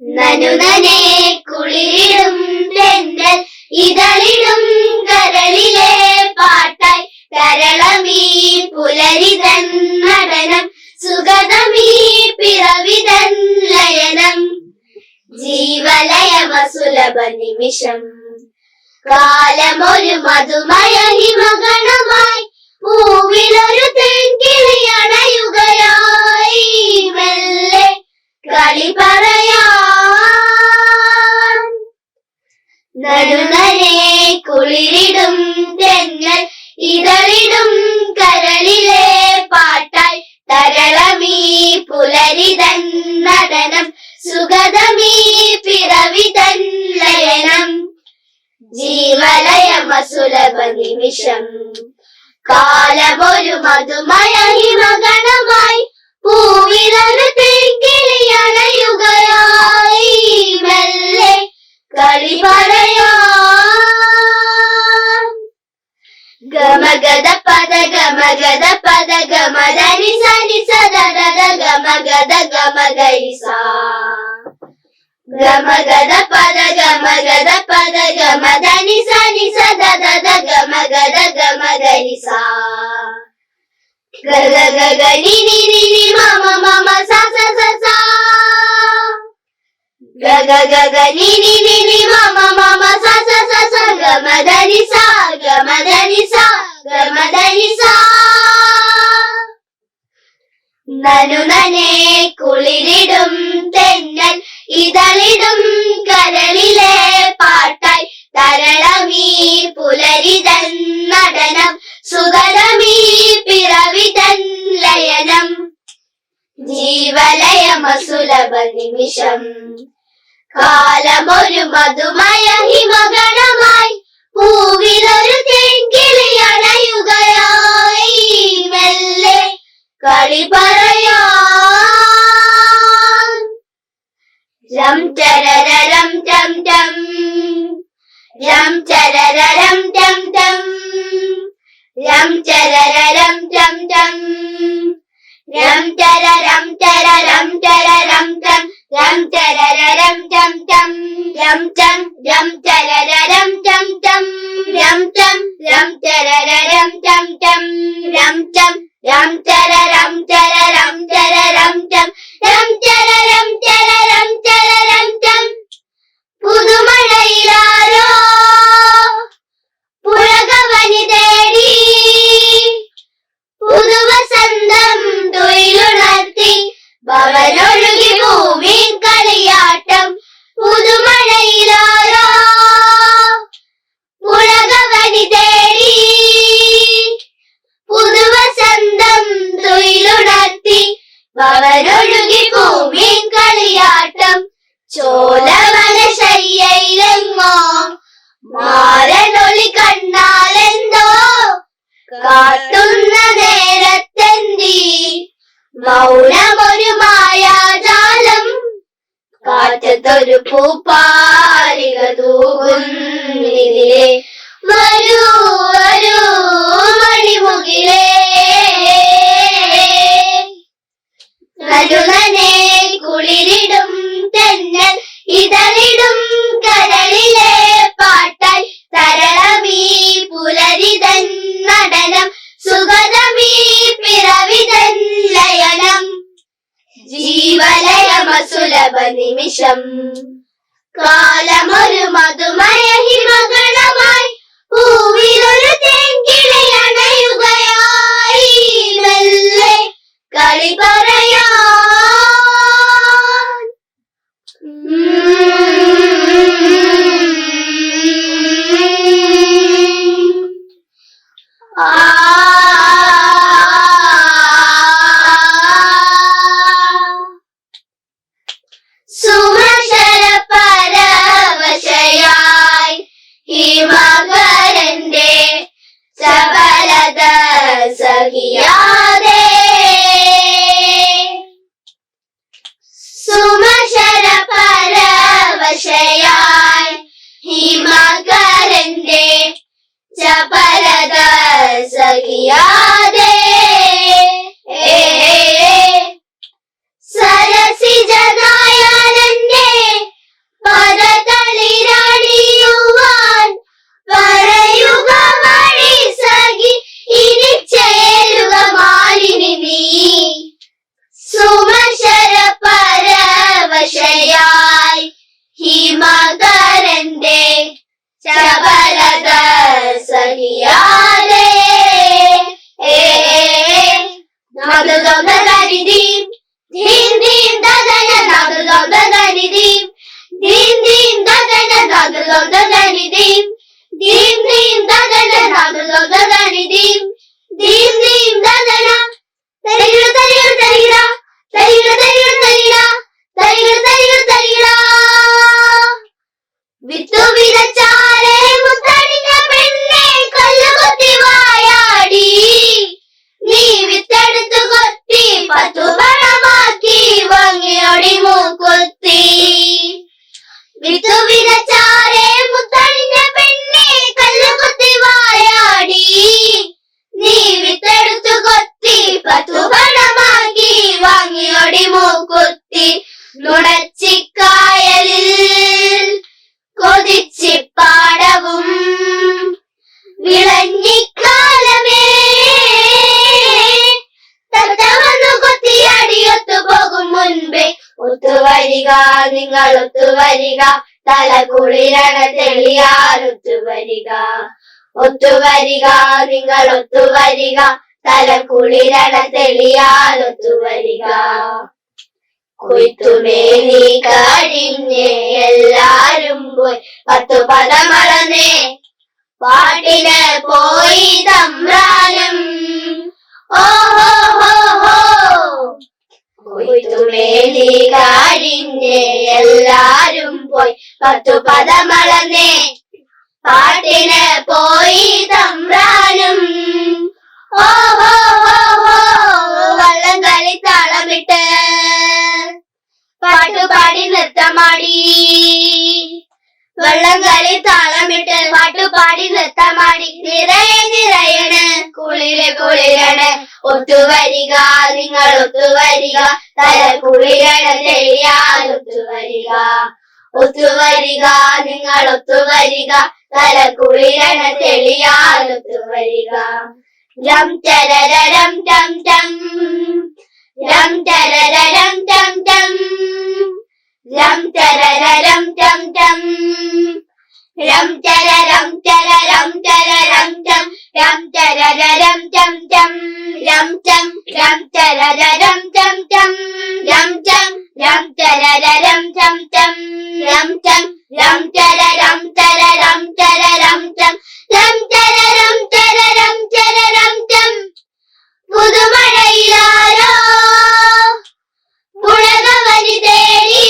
നനുനനെ കുളിരിടും തെന്നൽ ഇതളിടും കരളിലെ പാട്ടായി കരളമീ പുലരിതൻ നടനം സുഗതമീ പിറവിതൻ ലയനം ജീവലയമസുലഭ നിമിഷം കാലമൊരു മധുമയ ഹിമഗണമായി പൂവിലൊരു തേൻകിളിയണയുകയായി മെല്ലെ കളി പറയാൻ നടുനനെ കുളിരിടും തെന്നൽ ഇതളിടും കരളിലെ പാട്ടായി തരളമീ പുലരിതൻ നടനം സുഗതമീ പിറവിതൻ ലയനം ജീവലയമസുലഭ നിമിഷം കാലമൊരു മധുമയ ഹിമഗണമായി പൂവിലൊരു തേൻകിളിയണയുകയായി മെല്ലെ കളി പറയാൻ ഗമഗദ പദ ഗമഗദ പദ ഗമദനി സനി സദദ ഗമഗദ ഗമഗരിസ ഗമഗദ പദ ഗമഗദ പദ ഗമദനി സനി സദദ ഗമഗദ ഗമഗരിസ ഗഗ ഗഗ നി നി നി നി മമ മമ സ സ സ സ ഗഗ ഗഗ നി നി നി നി മമ മമ സ സ സ സ ഗമദനി സ ഗമദനി സ ഗമദനി സ നനുനനെ കുളിരിടും തെന്നൽ ഇതളിടും കരളിലെ പാട്ടായി തരളമീ പുലരിതൻ നടനം സുഗതമീ പിറവിതൻ ലയനം ജീവലയമസുലഭ നിമിഷം കാലമൊരു മധുമയ ഹിമഗണമായി പൂവിലൊരു തേൻകിളിയണയുകയായി മെല്ലെ കളി പറയാൻ രം ചരരം ടം ടം രം ചരരം ടം ടം രം ചരരം ടം ടം രം ചരരം ചരരം ചരരം ടം രം ചരരം ടം ടം രം ചം രം ചരരം ടം ടം രം ചം രം ചരരം ടം ടം രം ചം രം ചരരം ചരരം ചരരം ടം രം ചരരം ചരരം ചരരം ടം പുതുമഴയിലാരോ പുഴകവനി തേടി പുതുവസന്തം തുയിലുണർത്തി ഭവനൊഴുകി ഭൂമി കളിയാട്ടം പുതുമഴയിലാരോ പുഴകവനി തേടി പുതുവസന്തം തുയിലുണർത്തി ഭവനൊഴുകി ഭൂമി കളിയാട്ടം ചോലവനശയ്യയിലെങ്ങോ മാരനൊളി കണ്ണാലെന്തോ കാട്ടുന്ന നേരത്തെന്തി മൗനമൊരു മായാജാലം കാറ്റത്തൊരു പൂപ്പാലിക തൂകുന്നിതിലെ വരൂ വരൂ മണിമുകിലേ നടുനനെ കുളിരിടും തെന്നൽ ഇതളിടും കരളിലെ പാട്ടായി തരളമീ പുലരിതൻ നടനം സുഗതമീ പിറവിതൻ ലയനം ജീവലയമസുലഭ നിമിഷം കാലമൊരു മധുമയ ഹിമഗണമായി പൂവിലൊരു തേൻകിളിയണയുകയായി മെല്ലെ കളി പറയാൻ സുമശര പരവശയായി ഹിമകരന്റെ സബലത സഹിയാതെ സുമശര പരവശയായി ഹിമകരന്റെ ചപലത സഹിയാതെ സരസിജനായാലന്റെ മകരന്റെ ചപലത സഹിയാതെ നാദദോദരിദീം ധീം ധീം ദദന നാദദോദരിദീം ധീം ധീം ദദന നാദദോദരിദീം ധീം ധീം ദദന നാദദോദരിദീം ധീം ധീം ദദന തരികിട തരികിട തരികിട തരികിട തരികിട തരികിട തരികിട തരികിട തരികിട വിത്തു വിതച്ചാലേ മുത്തടിഞ്ഞ പെണ്ണെ കല്ലുകൊത്തി വായാടി നീ വിത്തെടുത്തു കൊത്തി 10 പഴമാക്കി വാങ്ങിയോടി മൂക്കുത്തി വിത്തു വിതച്ചാലേ മുത്തടിഞ്ഞ പെണ്ണെ കല്ലുകൊത്തി വായാടി നീ വിത്തെടുത്തു കൊത്തി 10 പഴമാക്കി വാങ്ങിയോടി മൂക്കുത്തി നുണച്ചിക്കായലിൽ കൊതിച്ചിപ്പാടവും വിളഞ്ഞിക്കാലമേ തത്തവന്നു കൊത്തിയടിയൊത്തു പോകും മുൻപേ ഒത്തുവരിക നിങ്ങൾ ഒത്തുവരിക തല കുളിരണ തെളിയാൻ ഒത്തുവരിക ഒത്തുവരിക നിങ്ങൾ ഒത്തുവരിക തല കുളിരണ തെളിയാൻ ഒത്തുവരിക കൊയ്ത്തുമേനി കഴിഞ്ഞ് എല്ലാരും പോയി 10 പദമളന്നേ പാട്ടിന് പോയി തമ്പ്രാനും ഓഹോ ഹോ ഹോ കൊയ്ത്തുമേനി കഴിഞ്ഞ് എല്ലാരും പോയി 10 പദമളന്നേ പാട്ടിന് പോയി തമ്പ്രാനും ഓഹോ ഹോ ഹോ വള്ളം കളി താളമിട്ട് പാട്ടുപാടി നൃത്തമാടി വള്ളം കളി താളമിട്ട് പാട്ടുപാടി നൃത്തമാടി നിറയെ നിറയണ് കുളിര് കുളിരണ് ഒത്തുവരിക നിങ്ങൾ ഒത്തുവരിക തല കുളിരണ തെളിയാൻ ഒത്തുവരിക ഒത്തുവരിക നിങ്ങൾ ഒത്തുവരിക തല കുളിരണ തെളിയാൻ ഒത്തുവരിക രം ചരരം ടം ടം രം ചരരം ടം ടം രം ചരരം ടം ടം രം ചരരം ചരരം ചരരം ടം രം ചരരം ടം ടം രം ചം രം ചരരം ടം ടം രം ചം രം ചരരം ടം ടം രം ചം രം ചരരം ചരരം ചരരം ടം രം ചരരം ചരരം ചരരം ടം പുതുമഴയിലാരോ പുളകവരി തേടി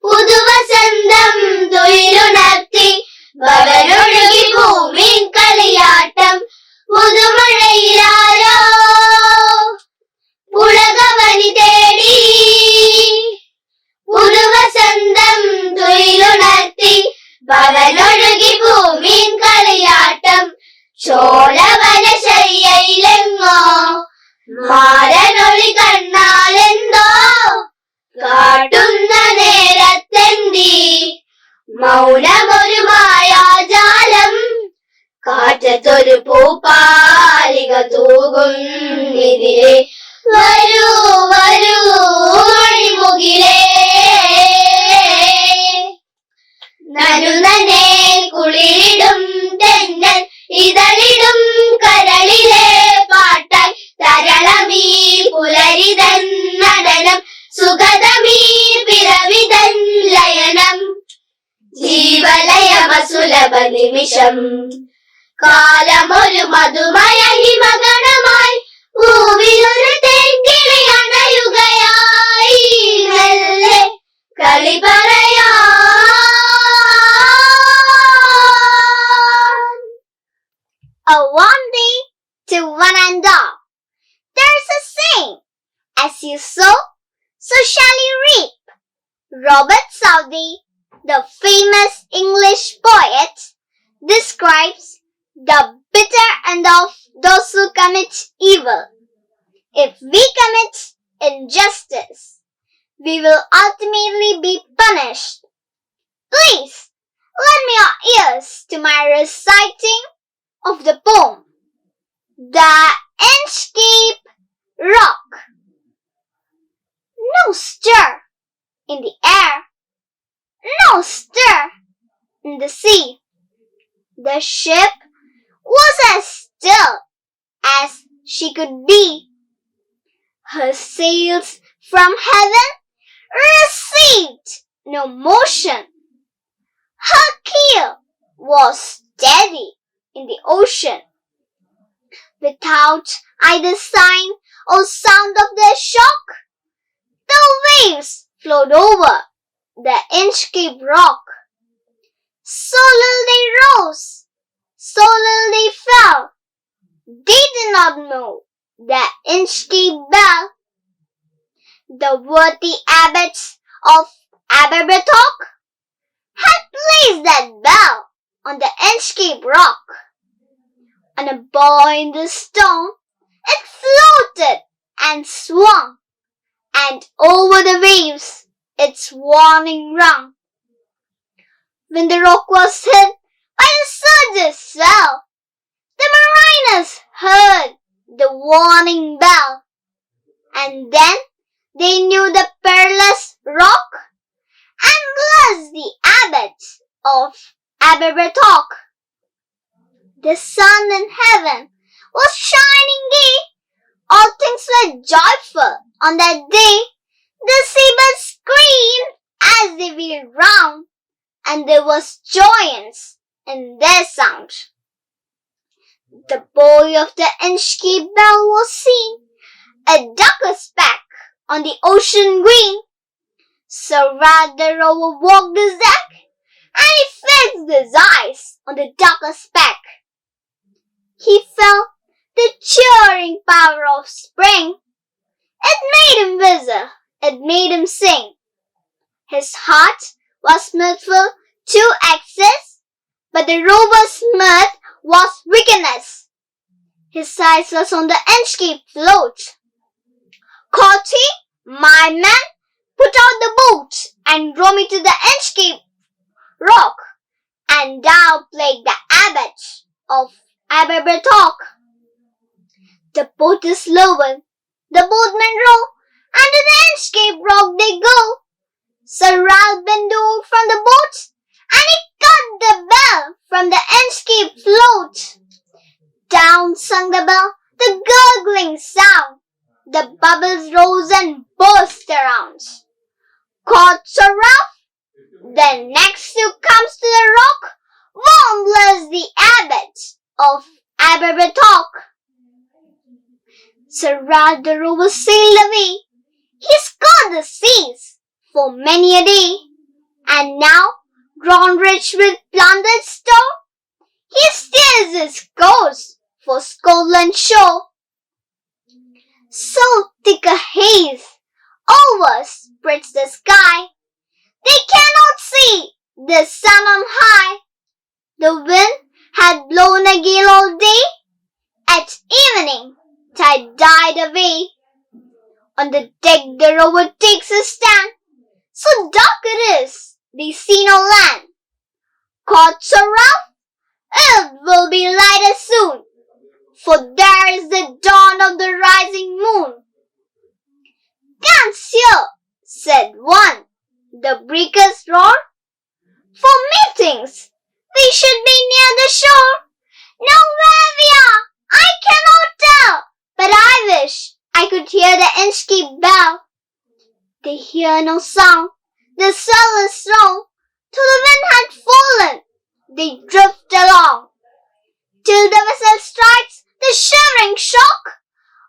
പുതുവസന്തം തൊഴിലുണർത്തി ഭവനൊഴുകി ഭൂമി കളിയാട്ടം പുതുമഴയിലാരോ പുളകവരി തേടി പുതുവസന്തം തൊഴിലുണർത്തി ഭവനൊഴുകി ഭൂമി കളിയാട്ടം ചോലവനശയ്യയിലെങ്ങോ മാരനൊളി കണ്ണാലെന്തോ കാട്ടുന്ന നേരത്തെന്തി മൗനമൊരു മായാജാലം കാറ്റത്തൊരു പൂപ്പാലിക തൂകുന്നിതിരെ വരൂ വരൂ മണിമുകിലേ നനുനനെ കുളിരിടും തെന്നൽ ഇതളിടും കരളിലെ പാട്ടായി തരളമീ പുലരിതൻ നടനം സുഗതമീ പിറവിതൻ ലയനം ജീവലയമസുലഭ നിമിഷം കാലമൊരു മധുമയ ഹിമഗണമായി പൂവിലൊരു തേൻകിളി അണയുകയായി മെല്ലെ കളി പറയാ A warm day to one and all. There's a saying, as you sow, so shall you reap. Robert Southey, the famous English poet, describes the bitter end of those who commit evil. If we commit injustice, we will ultimately be punished. Please, lend me your ears to my reciting of the poem, The Inchcape Rock. No stir in the air, in the sea. The ship was as still as she could be. Her sails from heaven received no motion. Her keel was steady in the ocean. Without either sign or sound of their shock, the waves flowed over the Inchcape Rock. So little they rose, so little they fell. They did not know the Inchcape Bell. The worthy abbots of Aberbrothock had placed that bell on the Inchcape Rock. On a buoy in the storm, it floated and swung, and over the waves its warning rung. When the rock was hit by the surge's swell, the mariners heard the warning bell, and then they knew the perilous rock and blessed the abbots of Aberbrothock. The sun in heaven was shining gay. All things were joyful on that day. The seabirds screamed as they wheeled round, and there was joyance in their sound. The buoy of the Inchcape Bell was seen, a darker speck on the ocean green. So Ralph the rover walked his deck, and he fixed his eyes on the darker speck. He felt the cheering power of spring. It made him whistle, it made him sing. His heart was mirthful to excess, but the rover's mirth was wickedness. His eyes was on the Inchcape float. Quoth he, my man, put out the boat and row me to the Inchcape Rock, and thou plague the abbot of Aberbrothock. The boat is lowered, the boatmen row, and to the Inchcape Rock they go. Sir Ralph bent over from the boat, and he cut the bell from the Inchcape float. Down sung the bell, the gurgling sound. The bubbles rose and burst around. Quoth Sir Ralph, the next who comes to the rock won't bless the abbot of Aberbrothock. Sir Ralph the rover sailed away. He scoured the seas for many a day, and now, grown rich with plundered store, he steers his course for Scotland shore. So thick a haze overspreads the sky, they cannot see the sun on high. The wind had blown a gale all day. At evening, tide died away. On the deck the rover takes his stand. So dark it is, they see no land. Quoth Sir Ralph, it will be lighter soon, for there is the dawn of the rising moon. Canst hear, said one, the breakers roar? For methinks we should be near the shore. Now where we are, I cannot tell, but I wish I could hear the Inchcape Bell. They hear no sound, the swell is strong, till the wind had fallen, they drift along, till the vessel strikes the shivering shock.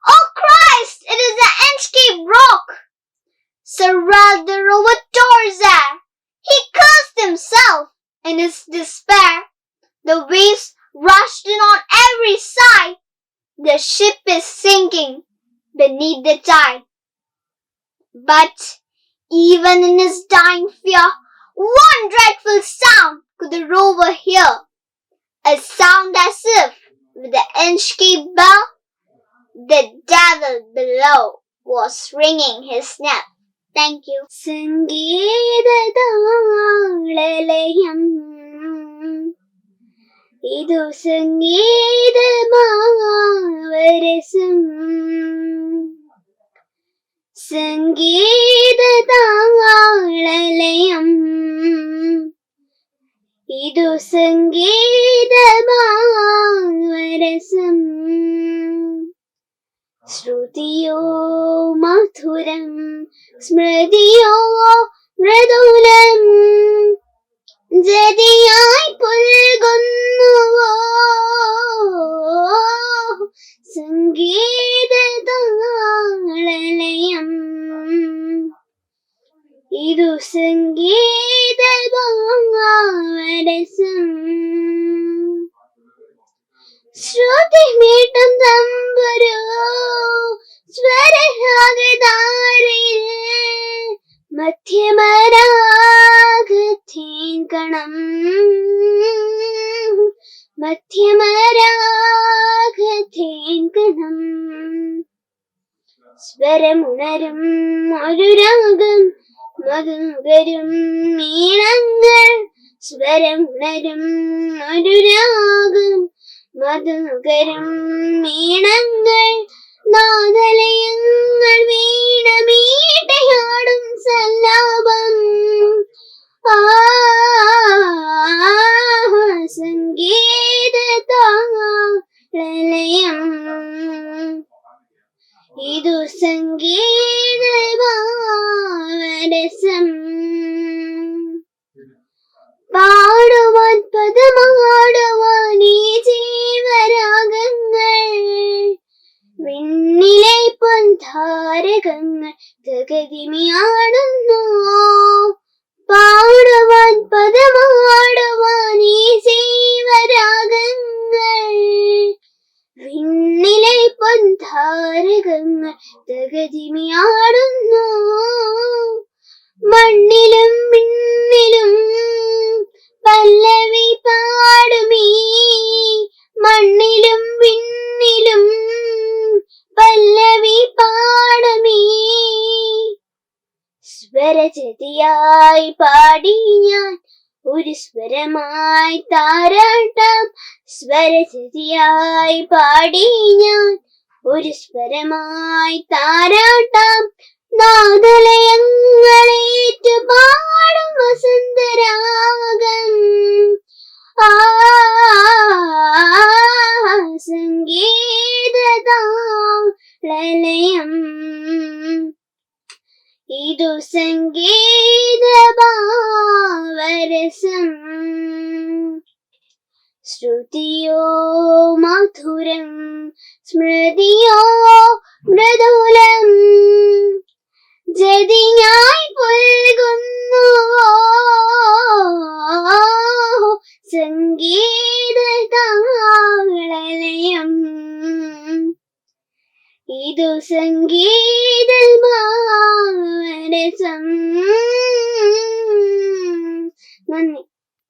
Oh Christ, it is the Inchcape Rock! Sir Ralph the rover tore his hair. He cursed himself in his despair. The waves rushed in on every side. The ship is sinking beneath the tide. But even in his dying fear, one dreadful sound could the rover hear. A sound as if, with the Inchcape Bell, the devil below was ringing his knell. Thank you. സംഗീതതാളലയം ഇതു സംഗീതമാവരസം സംഗീതതാളലയം ഇതു സംഗീതമാരസം ശ്രുതിയോ മധുരം സ്മൃതിയോ മൃദുലം ജതിയായി പുൽകുന്നുവോ സംഗീതതാളലയം ഇതു സംഗീതഭാവരസം ശ്രുതിമീട്ടും തമ്പുരു സ്വരരാഗധാരയിൽ മധ്യമരാഗധീങ്കണം മധ്യമരാഗധീങ്കണം സ്വരമുണരും ഒരു രാഗം മധുകരും മീണങ്ങൾ സ്വരമുണരും ഒരു രാഗം മധുകരും മീണങ്ങൾ നാദലയങ്ങൾ വീണമീട്ടയാടും സല്ലാപം സംഗീതതാളലയം ഇതു സംഗീതഭാവരസം പാടുവാൻ പദമാടുവാൻ ഈ ജീവരാഗങ്ങൾ വിണ്ണിലെ പൊൻധാരകങ്ങൾ ഗഗതിമിയാടുന്നു പാടുവാൻ പദമാടുവാൻ ഈ ജീവരാഗങ്ങൾ വിണ്ണിലെ പൊൻധാരകങ്ങൾ ഗഗതിമിയാടുന്നു മണ്ണിലും മിന്നിലും പല്ലവി പാടുമീ മണ്ണിലും വിണ്ണിലും പല്ലവി പാടുമീ സ്വരജതിയായി പാടി ഞാൻ ഒരു സ്വരമായി താരാട്ടാം സ്വരജതിയായി പാടി ഞാൻ ഒരു സ്വരമായി താരാട്ടാം നാദലയങ്ങളേറ്റു പാടും വസന്തരാഗം സംഗീതതാളലയം ഇതു സംഗീതഭാവരസം ശ്രുതിയോ മധുരം സ്മൃതിയോ മൃദുലം ജതിയായി പുൽകുന്നുവോ സംഗീതതാളലയം ഇതു സംഗീതഭാവരസം. നന്ദി.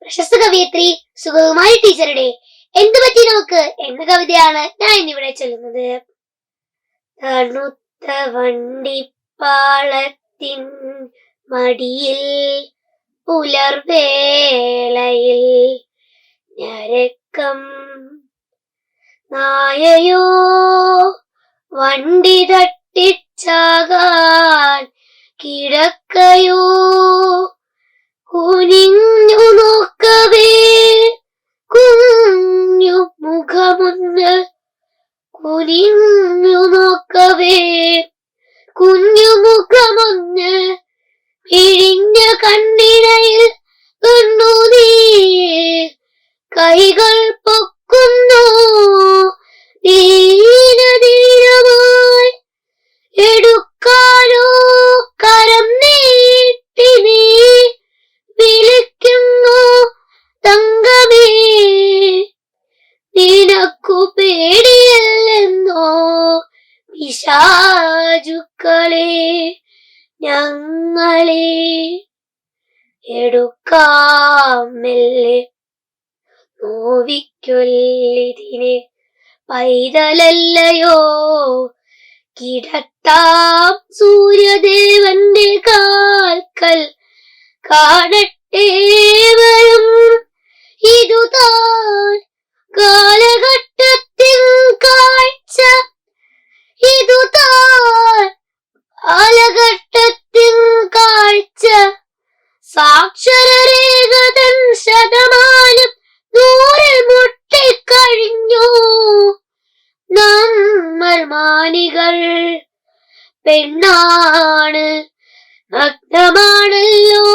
പ്രശസ്ത കവയിത്രി സുഗതകുമാരി ടീച്ചറുടെ എന്തു പറ്റി നമുക്ക് എന്ന കവിതയാണ് ഞാൻ ഇന്നിവിടെ ചൊല്ലുന്നത്. തണുത്ത വണ്ടിപ്പാളത്തിൻ മടിയിൽ പുലർവേളയിൽ ഞരക്കം നായയോ വണ്ടി തട്ടിച്ചാകാൻ കിടക്കയോ കുനിഞ്ഞു നോക്കവേ കുഞ്ഞു മുഖമൊന്ന് കുനിഞ്ഞു നോക്കവേ കുഞ്ഞു മുഖമൊന്ന് പിഴിഞ്ഞ കണ്ണിനയിൽ കണ്ണുനീർ കൈകൾ പൊക്കുന്നു ധീരധീരമായി എടുക്കാനോ കരം നീട്ടി നീ വിളിക്കുന്നു തങ്കമേ നിനക്കു പേടിയല്ലെന്നോ പിശാചുക്കളെ ഞങ്ങളെ എടുക്കാം മെല്ലെ നോവിക്കൊല്ലിതിനെ പൈതലല്ലയോ കിടത്താം സൂര്യദേവന്റെ കാൽക്കൽ കാണട്ടെ വരും ഇതുതാൻ കാലഘട്ടത്തിൻ കാഴ്ച ഇതുതാൻ കാലഘട്ടത്തിൻ കാഴ്ച സാക്ഷരരേഖതൻ ശതമാനം 100 മുട്ടിക്കഴിഞ്ഞു. നമ്മൾ മാനികൾ പെണ്ണാണ്, നഗ്നമാണല്ലോ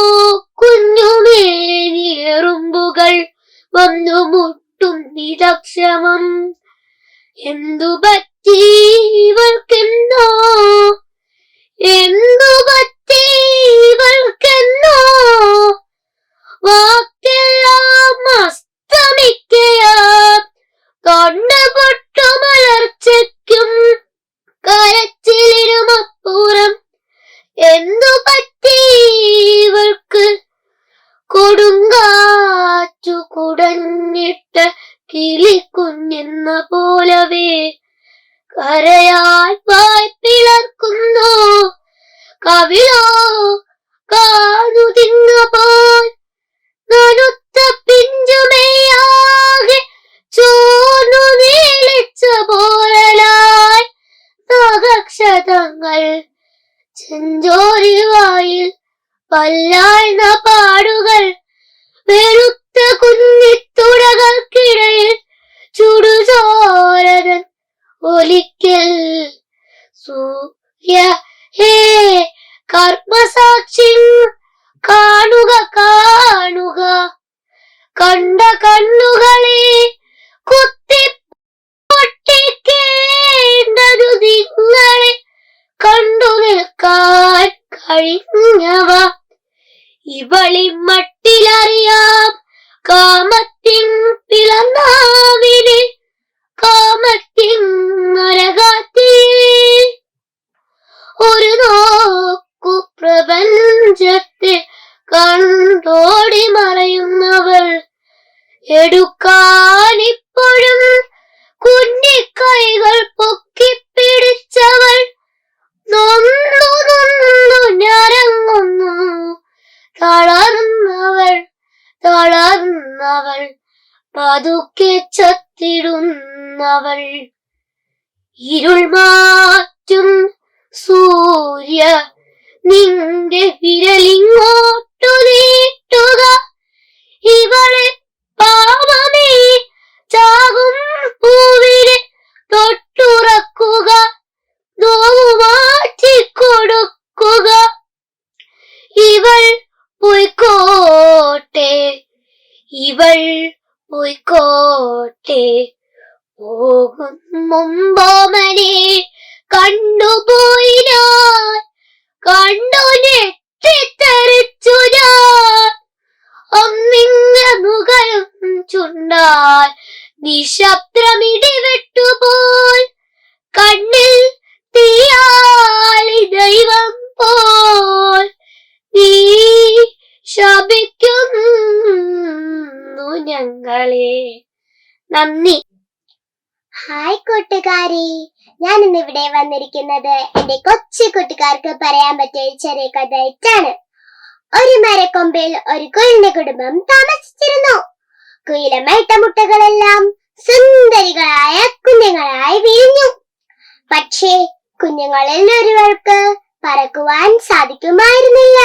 കുഞ്ഞുമേനിയെറുമ്പുകൾ വന്നു മുട്ടും നിരക്ഷമം. എന്തു പറ്റി ഇവൾക്കെന്നോ, എന്തു പറ്റി ഇവൾക്കെന്നോ, വാക്കെല്ലാം അസ്തമിക്കയാം. തൊണ്ട പൊട്ടുമലർച്ചയ്ക്കും കരച്ചിലിനുമപ്പുറം എന്തു പറ്റി ഇവൾക്ക്, കൊടുങ്കാറ്റു കുടഞ്ഞിട്ട കിളിക്കുഞ്ഞെന്ന പോലവേ കരയാൽ വായ് പിളർക്കുന്നു. കവിളോ കാഞ്ഞു തിന്ന പോൽ നനുത്ത പിഞ്ചുമയാകെ ചോർന്നു നീളിച്ച പോലായി നഖക്ഷതങ്ങൾ ചെഞ്ചോരിവായിൽ പല്ലാഴ്ന്ന പാടുകൾ. വെളുത്ത കുഞ്ഞിത്തുടകൾക്കിടയിൽ ചുടുചോരതൻ ഒലിക്കൽ. സൂര്യ ഹേ കർമ്മസാക്ഷി കാണുക കാണുക, കണ്ട കണ്ണുകളെ കുത്തി പൊട്ടിക്കേണ്ടതു നിങ്ങളെ കണ്ടു നിൽക്കാൻ കഴിഞ്ഞവ. ഇവളി മട്ടിലറിയാം കാമത്തിൻ പിളർന്നാവിനെ, കാമത്തിൻ നരകാത്തിയെ. ഒരു നോക്കു പ്രപഞ്ചത്തെ കണ്ടോടി മറയുന്നവൾ, എടുക്കാനിപ്പോഴും കുഞ്ഞിക്കൈകൾ പൊക്കിപ്പിടിച്ചവൾ. നൊന്നു നൊന്നു ഞരങ്ങുന്നു തളർന്നവൾ, തളർന്നവൾ പതുക്കെ ചത്തിടുന്നവൾ. ഇരുൾ മാറ്റും സൂര്യ നിന്റെ വിരലിങ്ങോട്ടു നീട്ടുക. ഇവളെ പാവമേ ചാകും പൂവിനെ തൊട്ടുറക്കുക, നോവു മാറ്റിക്കൊടുക്കുക. ഇവൾ പൊയ്ക്കോട്ടെ, ഇവൾ പൊയ്ക്കോട്ടെ, പോകും മുമ്പോമനെ കണ്ടുപോയി ഞാൻ, കണ്ടു ഞെട്ടിത്തെറിച്ചു ഞാൻ. അമ്മിങ്ങ മുഖം ചുണ്ടാൽ നിശബ്ദമിടിവെട്ടുപോൽ, കണ്ണിൽ തീയാളി ദൈവം പോൽ നീ ശപിക്കുന്നു ഞങ്ങളെ. നന്ദി. ഹായ് കൂട്ടുകാരി, ഞാൻ ഇന്ന് ഇവിടെ വന്നിരിക്കുന്നത് എന്റെ കൊച്ചു കൂട്ടുകാർക്ക് പറയാൻ പറ്റിയ ഒരു ചെറിയ കഥയായിട്ടാണ്. ഒരു മരക്കൊമ്പിൽ ഒരു കുയിലിന്റെ കുടുംബം താമസിച്ചിരുന്നു. കുയിലമ്മയിട്ട മുട്ടകളെല്ലാം സുന്ദരികളായ കുഞ്ഞുങ്ങളായി വിരിഞ്ഞു. പക്ഷേ കുഞ്ഞുങ്ങളിൽ ഒരുവൾക്ക് പറക്കുവാൻ സാധിക്കുമായിരുന്നില്ല.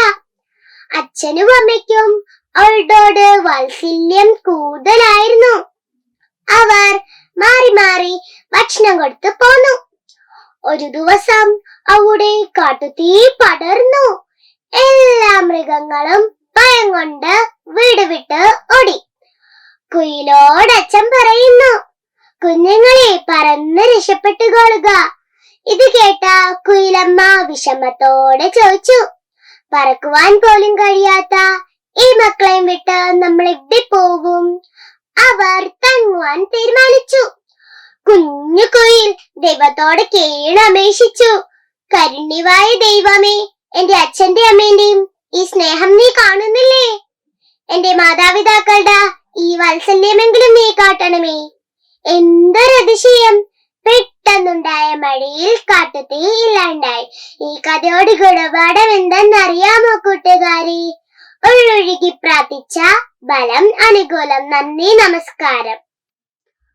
അച്ഛനും അമ്മയ്ക്കും അവളോട് വാത്സല്യം കൂടുതലായിരുന്നു. അവർ മാറി മാറി ഭക്ഷണം കൊടുത്തു പോന്നു. ഒരു ദിവസം അവിടെ കാട്ടുതീ പടർന്നു. എല്ലാ മൃഗങ്ങളും ഭയം കൊണ്ട് വീട് വിട്ട് ഓടി. കുയിലോടച്ഛൻ പറയുന്നു, കുഞ്ഞുങ്ങളെ പറന്ന് രക്ഷപ്പെട്ടുകൊള്ളുക. ഇത് കേട്ട കുയിലമ്മ വിഷമത്തോടെ ചോദിച്ചു, പറക്കുവാൻ പോലും കഴിയാത്ത ഈ മക്കളെയും വിട്ട് നമ്മൾ എവിടെ പോകും? അവർ തങ്ങുവാൻ തീരുമാനിച്ചു. കുഞ്ഞു കുയിൽ ദൈവത്തോട് കേണപേക്ഷിച്ചു, കരുണ്യവായ ദൈവമേ, എന്റെ അച്ഛന്റെ അമ്മേന്റെയും ഈ സ്നേഹം നീ കാണുന്നില്ലേ? എന്റെ മാതാപിതാക്കളുടെ ഈ വാത്സല്യമെങ്കിലും നീ കാട്ടണമേ. എന്തൊരതിശയം! പെട്ടെന്നുണ്ടായ മഴയിൽ കാട്ടുതീ ഇല്ലാണ്ടായി. ഈ കഥയോട് ഗുണപാഠം എന്തെന്നറിയാമോ കൂട്ടുകാരി? ഒഴുകി പ്രാർത്ഥിച്ച ബലം അനുകൂലം. നന്ദി, നമസ്കാരം.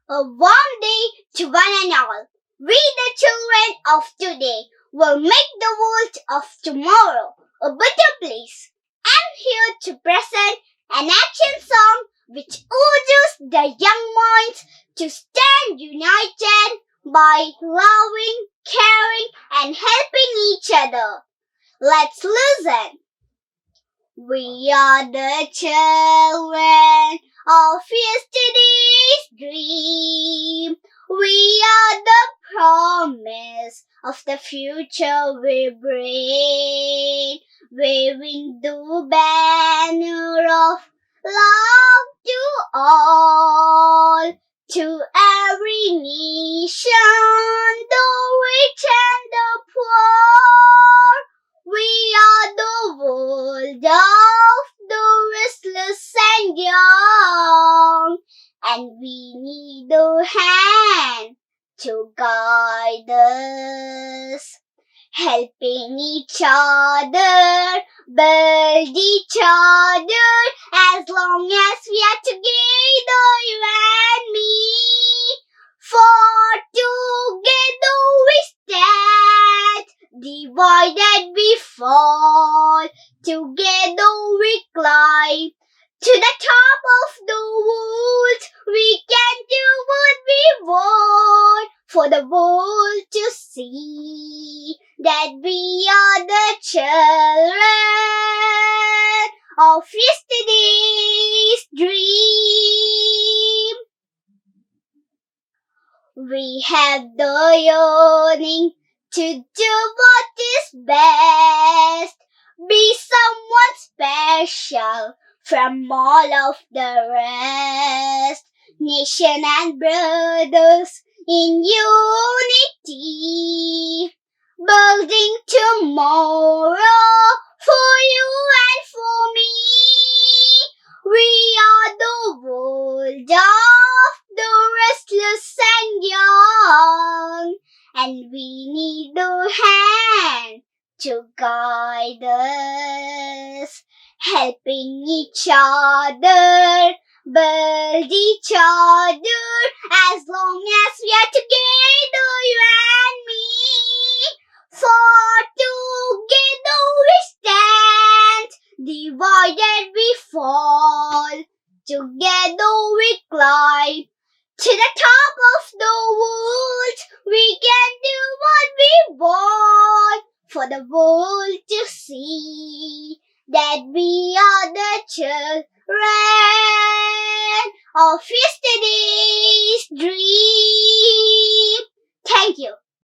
A warm day to one and all. We the children of today will make the world of tomorrow a better place. And here to present an action song which urges the young minds to stand united by loving, caring, and helping each other. Let's listen. We are the children of yesterday's dream. We are the promise of the future we bring, waving the banner of love to all, to every nation, the rich and the poor. We are the world of the restless and young, and we need a hand to guide us, helping each other, build each other, as long as we are together, you and me. For together we stand, divided we fall, together we climb to the top of the world. We can do what we want for the world to see, that we are the children of yesterday's dream. We have the yearning to do what is best, be someone special from all of the rest. Nation and brothers in unity, building tomorrow for you and for me. We are the world of the restless and young, and we need a hand to guide us, helping each other, build each other, as long as we are together, you and me. For together we stand, divided we fall, together we climb to the top of the world. We can do what we want for the world to see, that we are the children of yesterday's dream.